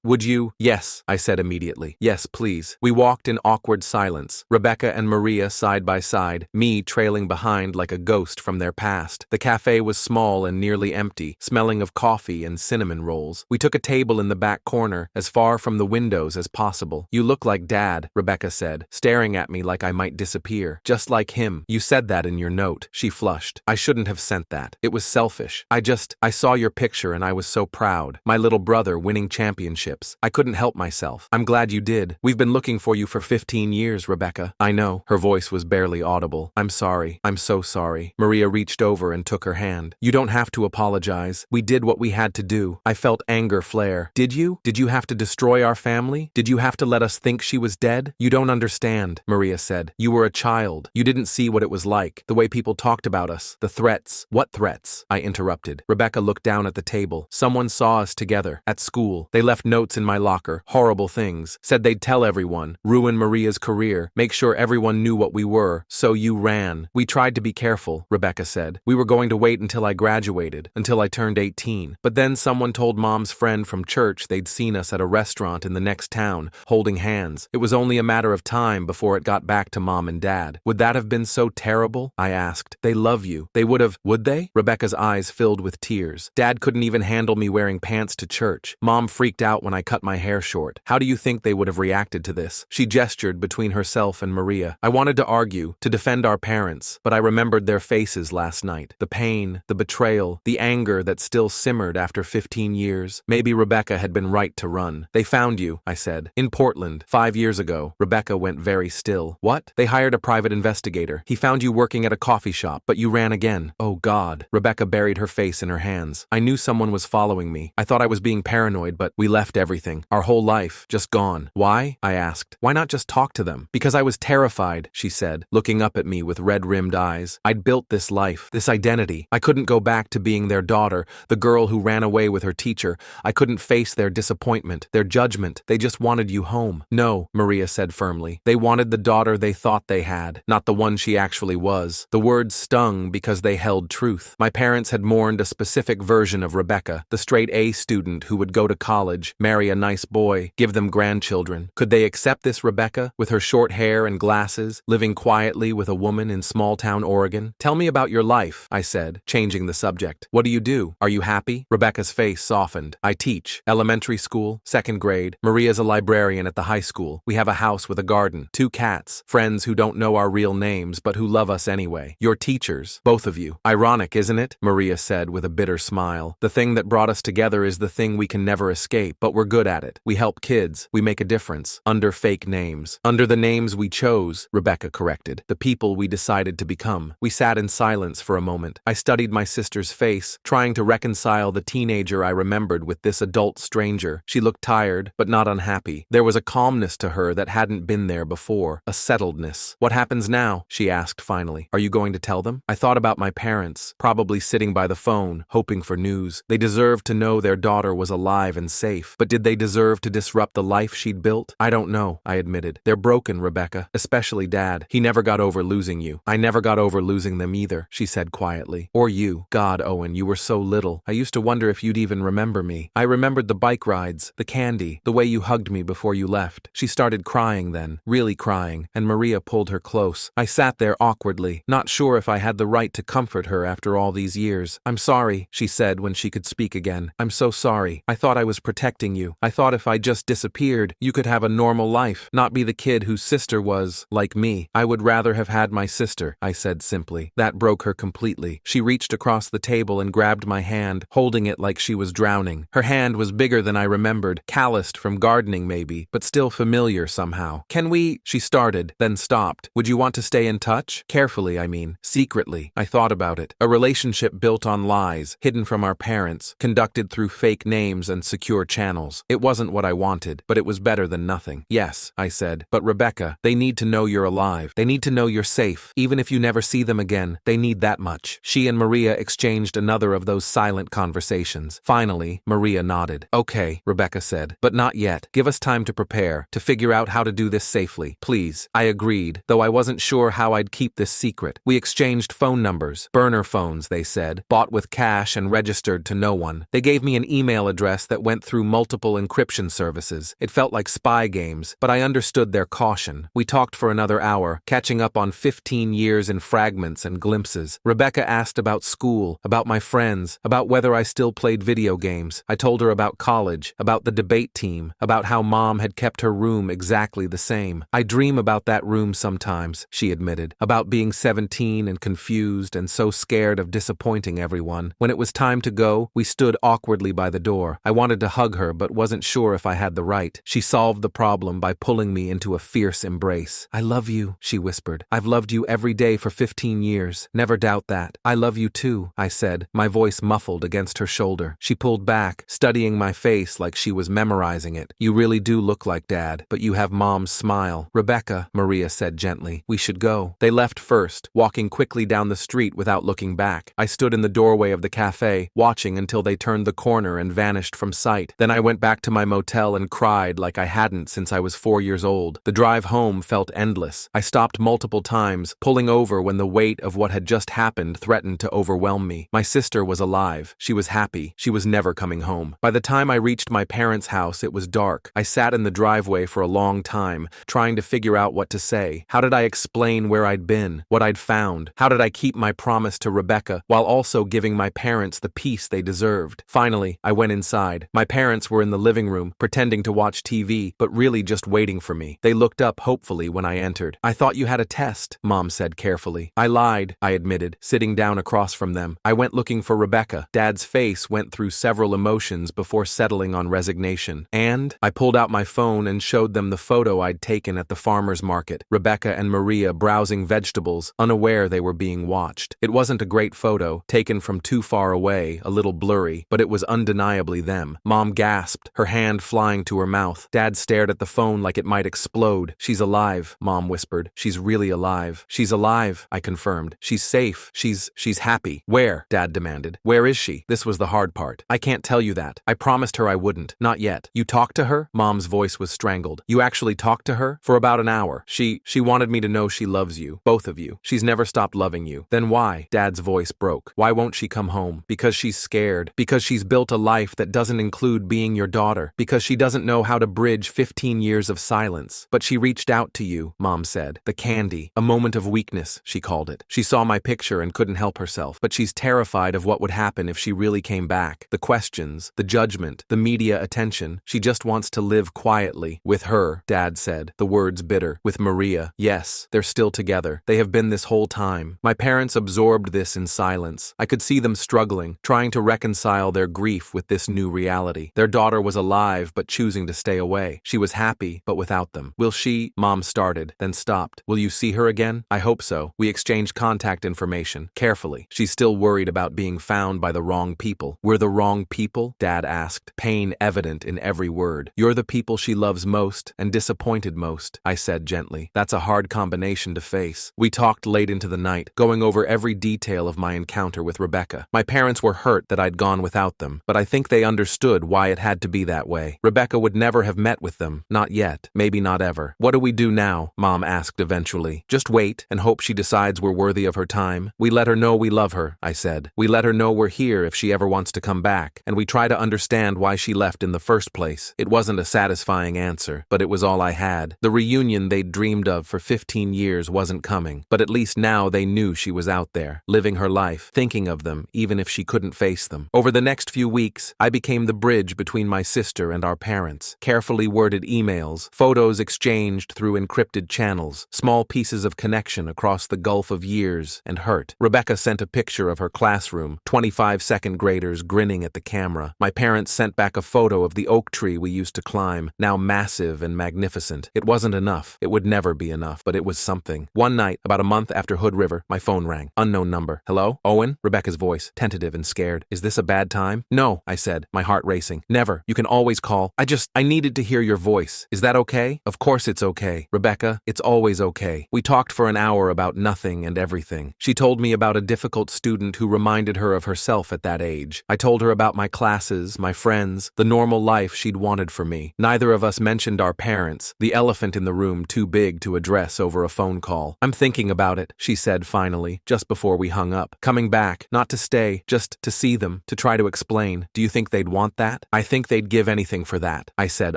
Speaker 1: Would you?" "Yes," I said immediately. "Yes, please." We walked in awkward silence, Rebecca and Maria side by side, me trailing behind like a ghost from their past. The cafe was small and nearly empty, smelling of coffee and cinnamon rolls. We took a table in the back corner, as far from the windows as possible. "You look like Dad," Rebecca said, staring at me like I might disappear. "Just like him. You said that in your note." She flushed. "I shouldn't have sent that. It was selfish. I saw your picture and I was so proud. My little brother winning championships. I couldn't help myself. I'm glad you did. We've been looking for you for 15 years, Rebecca." "I know." Her voice was barely audible. "I'm sorry. I'm so sorry." Maria reached over and took her hand. "You don't have to apologize. We did what we had to do." I felt anger flare. "Did you? Did you have to destroy our family? Did you have to let us think she was dead?" "You don't understand," Maria said. "You were a child. You didn't see what it was like, the way people talked about us, the threats." "What threats?" I interrupted. Rebecca looked down at the table. "Someone saw us together, at school. They left notes in my locker, horrible things. Said they'd tell everyone, ruin Maria's career, make sure everyone knew what we were. So you ran." "We tried to be careful," Rebecca said. "We were going to wait until I graduated, until I turned 18. But then someone told Mom's friend from church they'd seen us at a restaurant in the next town, holding hands. It was only a matter of time before it got back to Mom and Dad." "Would that have been so terrible?" I asked. "They love you. They would they?" Rebecca's eyes filled with tears. "Dad couldn't even handle me wearing pants to church. Mom freaked out when I cut my hair short. How do you think they would have reacted to this?" She gestured between herself and Maria. I wanted to argue, to defend our parents, but I remembered their faces last night. The pain, the betrayal, the anger that still simmered after 15 years. Maybe Rebecca had been right to run. "They found you," I said. "In Portland, 5 years ago." Rebecca went very still. "What?" "They hired a private investigator. He found you working at a coffee shop, but you ran again." "Oh God." Rebecca buried her face in her hands. "I knew someone was following me. I thought I was being paranoid, but we left everything. Our whole life, just gone." "Why?" I asked. "Why not just talk to them?" "Because I was terrified," she said, looking up at me with red-rimmed eyes. "I'd built this life, this identity. I couldn't go back to being their daughter, the girl who ran away with her teacher. I couldn't face their disappointment, their judgment. They just wanted you home." "No," Maria said firmly. "They wanted the daughter they thought they had, not the one she actually was." The words stung because they held truth. My parents had mourned a specific version of Rebecca, the straight A student who would go to college, marry a nice boy, give them grandchildren. Could they accept this Rebecca, with her short hair and glasses, living quietly with a woman in small-town Oregon? "Tell me about your life," I said, changing the subject. "What do you do? Are you happy?" Rebecca's face softened. "I teach. Elementary school, 2nd grade. Maria's a librarian at the high school. We have a house with a garden. garden. 2 cats. Friends who don't know our real names but who love us anyway. Your teachers. Both of you. Ironic, isn't it? Maria said with a bitter smile. The thing that brought us together is the thing we can never escape, but we're good at it. We help kids. We make a difference. Under fake names. Under the names we chose, Rebecca corrected. The people we decided to become. We sat in silence for a moment. I studied my sister's face, trying to reconcile the teenager I remembered with this adult stranger. She looked tired, but not unhappy. There was a calmness to her that hadn't been there before, a settledness. What happens now? She asked finally. Are you going to tell them? I thought about my parents, probably sitting by the phone, hoping for news. They deserved to know their daughter was alive and safe, but did they deserve to disrupt the life she'd built? I don't know, I admitted. They're broken, Rebecca, especially Dad. He never got over losing you. I never got over losing them either, she said quietly. Or you. God, Owen, you were so little. I used to wonder if you'd even remember me. I remembered the bike rides, the candy, the way you hugged me before you left. She started crying then, really crying, and Maria pulled her close. I sat there awkwardly, not sure if I had the right to comfort her after all these years. I'm sorry, she said when she could speak again. I'm so sorry. I thought I was protecting you. I thought if I just disappeared, you could have a normal life, not be the kid whose sister was, like me. I would rather have had my sister, I said simply. That broke her completely. She reached across the table and grabbed my hand, holding it like she was drowning. Her hand was bigger than I remembered, calloused from gardening maybe, but still familiar somehow. Can we? She started, then stopped. Would you want to stay in touch? Carefully, I mean. Secretly. I thought about it. A relationship built on lies, hidden from our parents, conducted through fake names and secure channels. It wasn't what I wanted, but it was better than nothing. Yes, I said, but Rebecca, they need to know you're alive. They need to know you're safe. Even if you never see them again, they need that much. She and Maria exchanged another of those silent conversations. Finally, Maria nodded. Okay, Rebecca said, but not yet. Give us time to prepare, to figure out how to do this safely. Please. I agreed, though I wasn't sure how I'd keep this secret. We exchanged phone numbers. Burner phones, they said, bought with cash and registered to no one. They gave me an email address that went through multiple encryption services. It felt like spy games, but I understood their caution. We talked for another hour, catching up on 15 years in fragments and glimpses. Rebecca asked about school, about my friends, about whether I still played video games. I told her about college, about the debate team, about how Mom had kept her room exactly the same. I dream about that room sometimes, she admitted, about being 17 and confused and so scared of disappointing everyone. When it was time to go, we stood awkwardly by the door. I wanted to hug her but wasn't sure if I had the right. She solved the problem by pulling me into a fierce embrace. I love you, she whispered. I've loved you every day for 15 years. Never doubt that. I love you too, I said, my voice muffled against her shoulder. She pulled back, studying my face like she was memorizing it. You really do look like Dad, but you have Mom's smile. Rebecca, Maria said gently, we should go. They left first, walking quickly down the street without looking back. I stood in the doorway of the cafe, watching until they turned the corner and vanished from sight. Then I went back to my motel and cried like I hadn't since I was 4 years old. The drive home felt endless. I stopped multiple times, pulling over when the weight of what had just happened threatened to overwhelm me. My sister was alive. She was happy. She was never coming home. By the time I reached my parents' house, it was dark. I sat in the driveway for a long time, trying to figure out what to say. How did I explain where I'd been, what I'd found? How did I keep my promise to Rebecca while also giving my parents the peace they deserved? Finally, I went inside. My parents were in the living room, pretending to watch TV, but really just waiting for me. They looked up hopefully when I entered. I thought you had a test, Mom said carefully. I lied, I admitted, sitting down across from them. I went looking for Rebecca. Dad's face went through several emotions before settling on resignation. And I pulled out my phone and showed them the photo I'd taken at the farmer's market. Rebecca and Maria browsing vegetables, unaware they were being watched. It wasn't a great photo, taken from too far away, a little blurry, but it was undeniably them. Mom gasped, her hand flying to her mouth. Dad stared at the phone like it might explode. She's alive, Mom whispered. She's really alive. She's alive, I confirmed. She's safe. She's happy. Where? Dad demanded. Where is she? This was the hard part. I can't tell you that. I promised her I wouldn't. Not yet. You talked to her? Mom's voice was strangled. You actually talked to her? For about an hour. She wanted me to know she loves you. Both of you. She's never stopped loving you. Then why? Dad's voice broke. Why won't she come home? Because she's scared. Because she's built a life that doesn't include being your daughter. Because she doesn't know how to bridge 15 years of silence. But she reached out to you, Mom said. The candy. A moment of weakness, she called it. She saw my picture and couldn't help herself. But she's terrified of what would happen if she really came back. The questions, the judgment, the media attention. She just wants to live quietly. With her, Dad said. The words bitter. With Maria, yes, they're still together. They have been this whole time. My parents absorbed this in silence. I could see them struggling, trying to reconcile their grief with this new reality. Their daughter was alive, but choosing to stay away. She was happy, but without them. Will she? Mom started, then stopped. Will you see her again? I hope so. We exchanged contact information, carefully. She's still worried about being found by the wrong people. We're the wrong people? Dad asked, pain evident in every word. You're the people she loves most and disappointed most, I said gently. That's a hard combination to face. We talked late into the night, going over every detail of my encounter with Rebecca. My parents were hurt that I'd gone without them, but I think they understood why it had to be that way. Rebecca would never have met with them. Not yet. Maybe not ever. What do we do now? Mom asked eventually. Just wait and hope she decides we're worthy of her time. We let her know we love her, I said. We let her know we're here if she ever wants to come back, and we try to understand why she left in the first place. It wasn't a satisfying answer, but it was all I had. The reunion they'd dreamed of for 15 years wasn't coming, but at least now they knew she was out there, living her life, thinking of them, even if she couldn't face them. Over the next few weeks, I became the bridge between my sister and our parents. Carefully worded emails, photos exchanged through encrypted channels, small pieces of connection across the gulf of years and hurt. Rebecca sent a picture of her classroom, 25 second graders grinning at the camera. My parents sent back a photo of the oak tree we used to climb, now massive and magnificent. It wasn't enough. It would never be enough, but it was something. One night, about a month after Hood River, my phone rang. Unknown number. Hello? Owen? Rebecca's voice, tentative and scared. Is this a bad time? No, I said, my heart racing. Never. You can always call. I needed to hear your voice. Is that okay? Of course it's okay. Rebecca, it's always okay. We talked for an hour about nothing and everything. She told me about a difficult student who reminded her of herself at that age. I told her about my classes, my friends, the normal life she'd wanted for me. Neither of us mentioned our parents, the elephant in the room too big to address over a phone call. I'm thinking about it, she said finally, just before we hung up. Coming back, not to stay, just to see them, to try to explain. Do you think they'd want that? I think they'd give anything for that, I said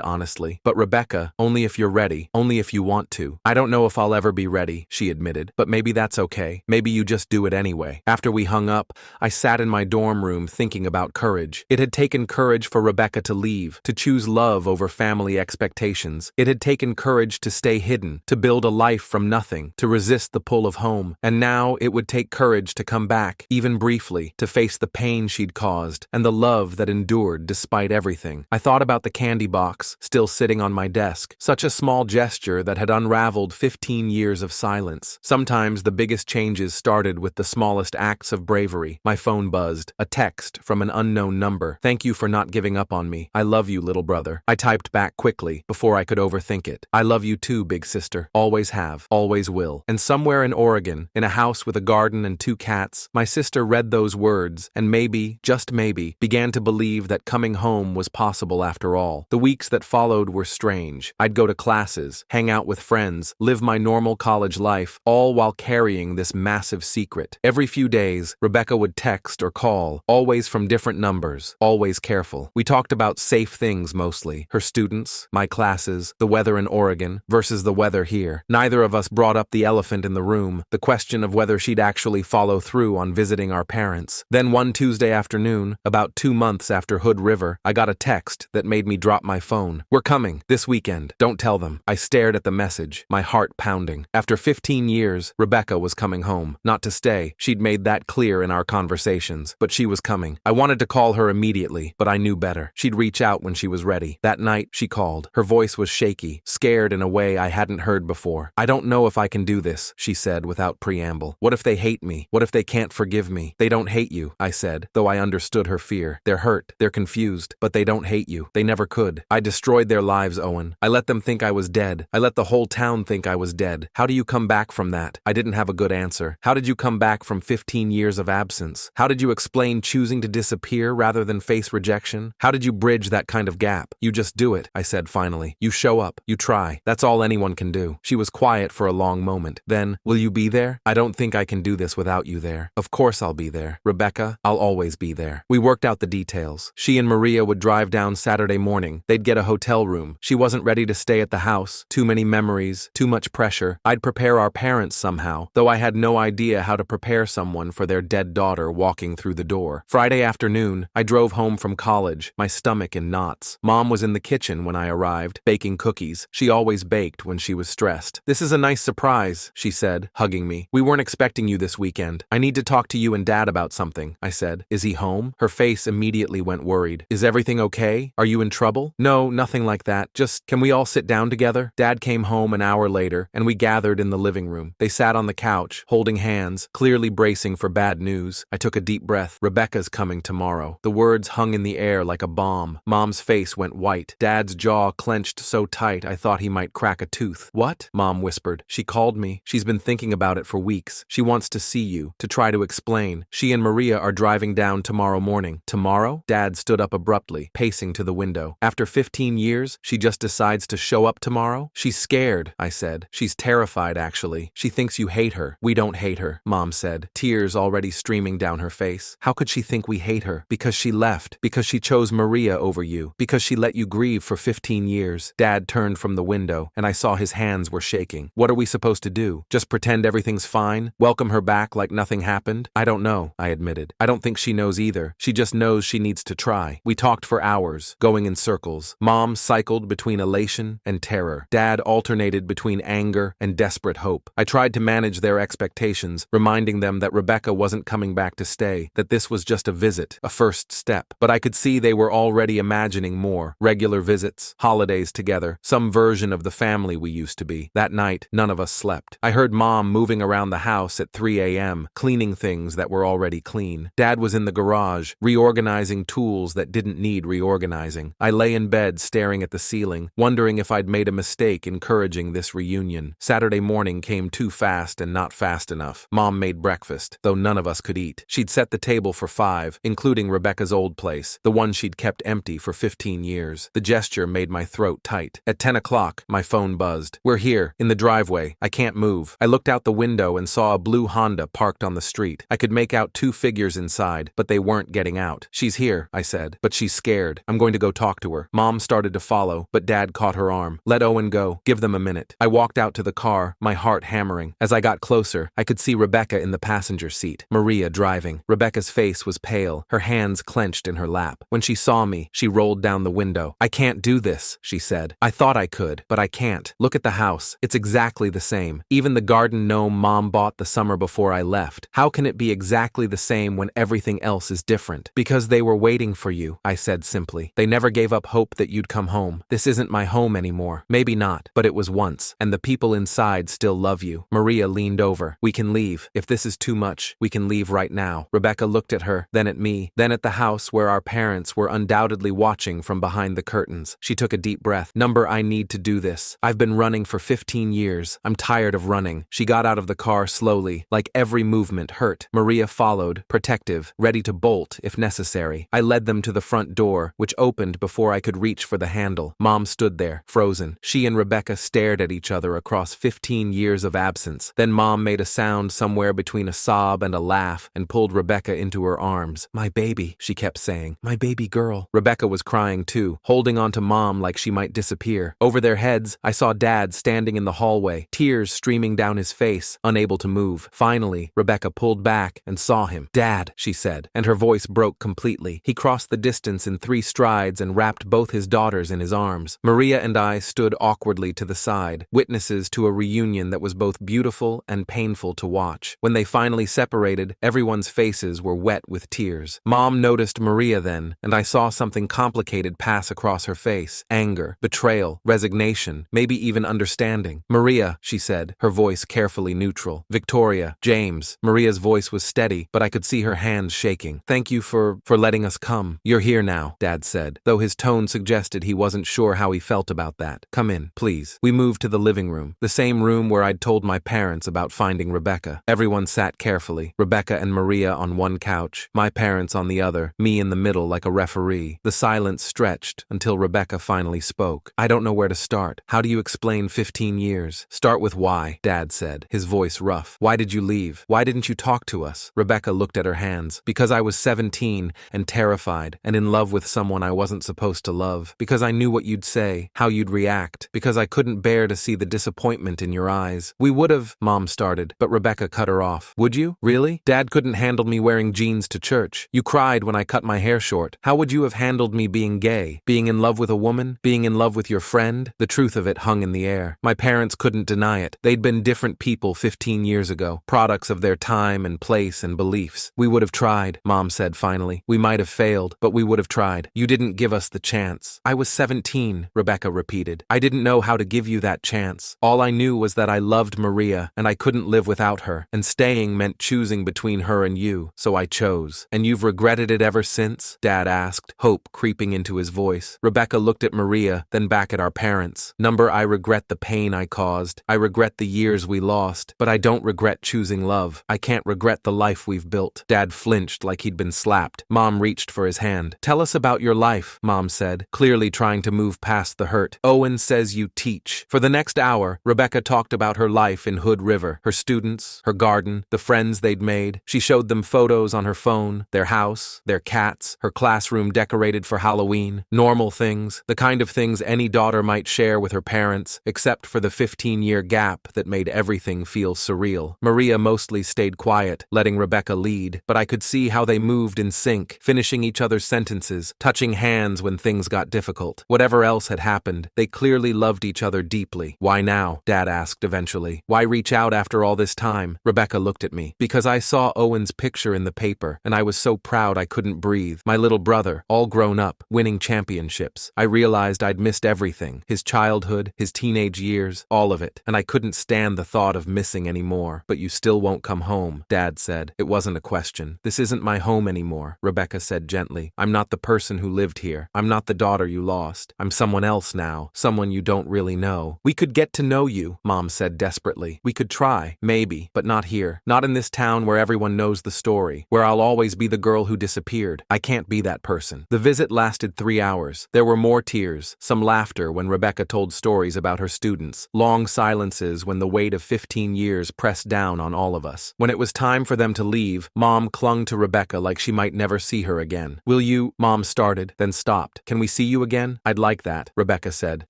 Speaker 1: honestly. But Rebecca, only if you're ready, only if you want to. I don't know if I'll ever be ready, she admitted, but maybe that's okay. Maybe you just do it anyway. After we hung up, I sat in my dorm room thinking about courage. It had taken courage for Rebecca to leave, to choose love over family expectations. It had taken courage to stay hidden, to build a life from nothing, to resist the pull of home. And now it would take courage to come back, even briefly, to face the pain she'd caused and the love that endured despite everything. I thought about the candy box, still sitting on my desk. Such a small gesture that had unraveled 15 years of silence. Sometimes the biggest changes started with the smallest acts of bravery. My phone buzzed. A text from an unknown number. Thank you for not giving up on me. I love you, little brother. I typed back quickly, before I could overthink it. I love you too, big sister. Always have. Always will. And somewhere in Oregon, in a house with a garden and 2 cats, my sister read those words and maybe, just maybe, began to believe that coming home was possible after all. The weeks that followed were strange. I'd go to classes, hang out with friends, live my normal college life, all while carrying this massive secret. Every few days, Rebecca would text or call, always from different numbers, always careful. We talked about safe things mostly. Her students, my classes, the weather in Oregon versus the weather here. Neither of us brought up the elephant in the room, the question of whether she'd actually follow through on visiting our parents. Then one Tuesday afternoon, about 2 months after Hood River, I got a text that made me drop my phone. We're coming, this weekend. Don't tell them. I stared at the message, my heart pounding. After 15 years, Rebecca was coming home. Not to stay. She'd made that clear in our conversations. But she was coming. I wanted to call her immediately, but I knew better. She'd reach out when she was ready. That night, she called. Her voice was shaky, scared in a way I hadn't heard before. I don't know if I can do this, she said without preamble. What if they hate me? What if they can't forgive me? They don't hate you, I said, though I understood her fear. They're hurt. They're confused, but they don't hate you. They never could. I destroyed their lives, Owen. I let them think I was dead. I let the whole town think I was dead. How do you come back from that? I didn't have a good answer. How did you come back from 15 years of absence? How did you explain choosing to disappear rather than face rejection? How did you bridge that kind of gap? You just do it, I said finally. You show up. You try. That's all anyone can do. She was quiet for a long moment. Then, will you be there? I don't think I can do this without you there. Of course I'll be there. Rebecca, I'll always be there. We worked out the details. She and Maria would drive down Saturday morning. They'd get a hotel room. She wasn't ready to stay at the house. Too many memories, too much pressure. I'd prepare our parents somehow, though I had no idea how to prepare someone for their dead daughter walking through the door. Friday afternoon, I drove home from college, my stomach in knots. Mom was in the kitchen when I arrived, baking cookies. She always baked when she was stressed. "This is a nice surprise," she said, hugging me. "We weren't expecting you this weekend. I need to talk to you and Dad about something," I said. "Is he home?" Her face immediately went worried. "Is everything okay? Are you in trouble?" "No, nothing like that. Just, can we all sit down together?" Dad came home an hour later, and we gathered in the living room. They sat on the couch, holding hands, clearly bracing for bad news. I took a deep breath. "Rebecca's coming tomorrow." The words hung in the air like a bomb. Mom's face went white. Dad's jaw clenched so tight I thought he might crack a tooth. "What?" Mom whispered. "She called me. She's been thinking about it for weeks. She wants to see you, to try to explain. She and Maria are driving down tomorrow morning." "Tomorrow?" Dad stood up abruptly, pacing to the window. "After 15 years, she just decides to show up tomorrow?" "She's scared," I said. "She's terrified, actually. She thinks you hate her." "We don't hate her," Mom said, tears already streaming down her face. "How could she think we hate her? Because she left. Because she chose Maria over you. Because she let you grieve for 15 years. Dad turned from the window, and I saw his hands were shaking. "What are we supposed to do? Just pretend everything's fine? Welcome her back like nothing happened?" "I don't know," I admitted. "I don't think she knows either. She just knows she needs to try." We talked for hours, going in circles. Mom cycled between elation and terror. Dad alternated between anger and desperate hope. I tried to manage their expectations, reminding them that Rebecca wasn't coming back to stay, that this was just a visit, a first step. But I could see they were already imagining more. Regular visits, holidays together, some version of the family we used to be. That night, none of us slept. I heard Mom moving around the house at 3 a.m., cleaning things that were already clean. Dad was in the garage, reorganizing tools that didn't need reorganizing. I lay in bed staring at the ceiling, wondering if I'd made a mistake encouraging this reunion. Saturday morning came too fast and not fast enough. Mom made breakfast, though none of us could eat. She'd set the table for 5, including Rebecca's old place, the one she'd kept empty for 15 years. The gesture made my throat tight. At 10 o'clock, my phone buzzed. "We're here, in the driveway. I can't move." I looked out the window and saw a blue Honda parked on the street. I could make out 2 figures inside, but they weren't getting out. "She's here," I said, "but she's scared. I'm going to go talk to her." Mom started to follow, but Dad caught her arm. "Let Owen go. Give them a minute." I walked out to the car, my heart hammering. As I got closer, I could see Rebecca in the passenger seat, Maria driving. Rebecca's face was pale, her hands clenched in her lap. When she saw me, she rolled down the window. "I can't do this," she said. "I thought I could, but I can't. Look at the house. It's exactly the same. Even the garden gnome Mom bought the summer before I left. How can it be exactly the same when everything else is different?" "Because they were waiting for you," I said simply. "They never gave up hope that you'd come home. This isn't my home anymore. Maybe not, but it was once, and the people inside still love you." Maria leaned over. "We can leave. If this is too much, we can leave right now." Rebecca looked at her, then at me, then at the house where our parents were undoubtedly watching from behind the curtains. She took a deep breath. "Number, I need to do this. I've been running for 15 years. I'm tired of running." She got out of the car slowly, like every movement hurt. Maria followed, protective, ready to bolt if necessary. I led them to the front door, which opened before I could reach for the handle. Mom stood there, frozen. She and Rebecca stared at each other across 15 years of absence. Then Mom made a sound somewhere between a sob and a laugh and pulled Rebecca into her arms. "My baby," she kept saying. "My baby girl." Rebecca was crying too, holding onto Mom like she might disappear. Over their heads, I saw Dad standing in the hallway, tears streaming down his face, unable to move. Finally, Rebecca pulled back and saw him. "Dad," she said, and her voice broke completely. He crossed the distance in 3 strides and wrapped both his daughters in his arms. Maria and I stood awkwardly to the side, witnesses to a reunion that was both beautiful and painful to watch. When they finally separated, everyone's faces were wet with tears. Mom noticed Maria then, and I saw something complicated pass across her face. Anger, betrayal, resignation, maybe even understanding. "Maria," she said, her voice carefully neutral. "Victoria, James." Maria's voice was steady, but I could see her hands shaking. "Thank you for letting us come. You're here now," Dad said, though his tone suggested he wasn't sure how he felt about that. "Come in, please." We moved to the living room, the same room where I'd told my parents about finding Rebecca. Everyone sat carefully, Rebecca and Maria on one couch, my parents on the other, me in the middle like a referee. The silence stretched until Rebecca finally spoke. "I don't know where to start. How do you explain 15 years? Start with why," Dad said, his voice rough. "Why did you leave? Why didn't you talk to us?" Rebecca looked at her hands. "Because I was 17 and terrified and in love with someone I wasn't supposed to love. Because I knew what you'd say, how you'd react. Because I couldn't bear to see the disappointment in your eyes. We would have," Mom started, but Rebecca cut her off. "Would you? Really? Dad couldn't handle me wearing jeans to church. You cried when I cut my hair short. How would you have handled me being gay? Being in love with a woman? Being in love with your friend?" The truth of it hung in the air. My parents couldn't deny it. They'd been different people 15 years ago, products of their time and place and beliefs. We would have tried, Mom said finally. We might have failed, but we would have tried. You didn't give us the chance. I was 17, Rebecca repeated. I didn't know how to give you that chance. All I knew was that I loved Maria, and I couldn't live without her, and staying meant choosing between her and you, so I chose. And you've regretted it ever since? Dad asked, hope creeping into his voice. Rebecca looked at Maria, then back at our parents. Number, I regret the pain I caused. I regret the years we lost, but I don't regret choosing love. I can't regret the life we've built. Dad flinched like he'd been slapped. Mom reached for his hand. Tell us about your life, Mom said, clearly trying to move past the hurt. Owen says you teach. For the next hour, Rebecca talked about her life in Hood River, her students, her garden, the friends they'd made. She showed them photos on her phone, their house, their cats, her classroom decorated for Halloween, normal things, the kind of things any daughter might share with her parents, except for the 15-year gap that made everything feel surreal. Maria mostly stayed quiet, letting Rebecca lead, but I could see how they moved in sync, finishing each other's sentences, touching hands when things got difficult. Whatever else had happened, they clearly loved each other deeply. Why now? Dad asked eventually. Why reach out after all this time? Rebecca looked at me. Because I saw Owen's picture in the paper, and I was so proud I couldn't breathe. My little brother, all grown up, winning championships. I realized I'd missed everything. His childhood, his teenage years, all of it. And I couldn't stand the thought of missing anymore. But you still won't come home, Dad said. It wasn't a question. This isn't my home anymore, Rebecca said gently. I'm not the person who lived here. I'm not the daughter you lost. I'm someone else now, someone you don't really know. We could get to know you, Mom said desperately. We could try, maybe, but not here. Not in this town where everyone knows the story, where I'll always be the girl who disappeared. I can't be that person. The visit lasted 3 hours. There were more tears, some laughter when Rebecca told stories about her students, long silences when the weight of 15 years pressed down on all of us. When it was time for them to leave, Mom clung to Rebecca like she might never see her again. Will you? Mom started, then stopped. Can we see you again? I'd like that, Rebecca said.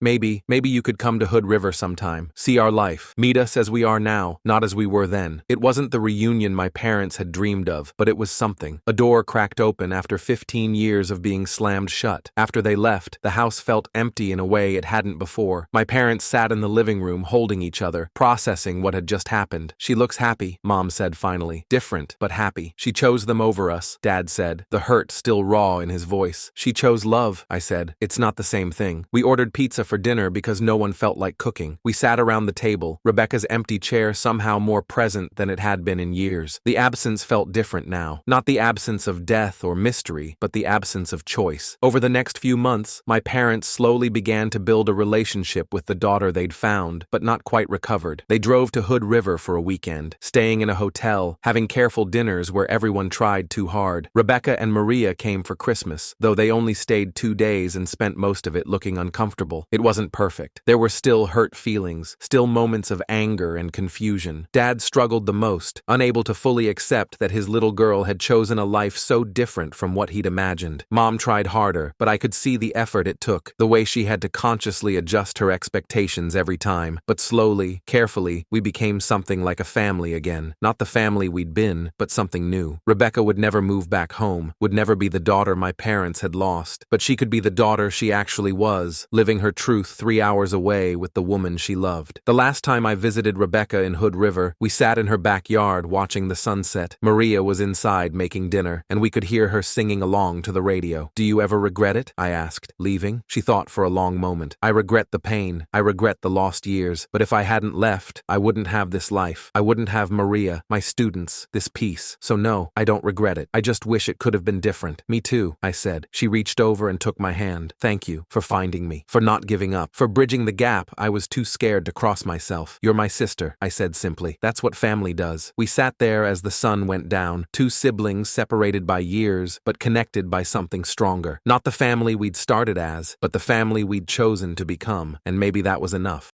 Speaker 1: Maybe you could come to Hood River sometime. See our life. Meet us as we are now, not as we were then. It wasn't the reunion my parents had dreamed of, but it was something. A door cracked open after 15 years of being slammed shut. After they left, the house felt empty in a way it hadn't before. My parents sat in the living room holding each other, processing what had just happened. She looks happy, Mom said finally. Different, but happy. She chose them over us, Dad said, the hurt still raw in his voice. She chose love, I said. It's not the same thing. We ordered pizza for dinner because no one felt like cooking. We sat around the table, Rebecca's empty chair somehow more present than it had been in years. The absence felt different now. Not the absence of death or mystery, but the absence of choice. Over the next few months, my parents slowly began to build a relationship with the daughter they'd found, but not quite recovered. They drove to Hood River for a weekend, staying in a hotel, having careful dinners where everyone tried too hard. Rebecca and Maria came for Christmas, though they only stayed 2 days and spent most of it looking uncomfortable. It wasn't perfect. There were still hurt feelings, still moments of anger and confusion. Dad struggled the most, unable to fully accept that his little girl had chosen a life so different from what he'd imagined. Mom tried harder, but I could see the effort it took, the way she had to consciously adjust her expectations every time. But slowly, carefully, we became something like a family again. Not the family we'd been, but something new. Rebecca would never move back home, would never be the daughter my parents had lost, but she could be the daughter she actually was, living her truth 3 hours away with the woman she loved. The last time I visited Rebecca in Hood River, we sat in her backyard watching the sunset. Maria was inside making dinner, and we could hear her singing along to the radio. Do you ever regret it? I asked. Leaving? She thought for a long moment. I regret the pain. I regret the lost years. But if I hadn't left, I wouldn't have this life. I wouldn't have Maria, my students, this peace. So no, I don't regret it. I just wish it could have been different. Me too, I said. She reached over and took my hand. Thank you for finding me, for not giving up, for bridging the gap I was too scared to cross myself. You're my sister, I said simply. That's what family does. We sat there as the sun went down, 2 siblings separated by years, but connected by something stronger. Not the family we'd started as, but the family we'd chosen to become, and maybe that was enough.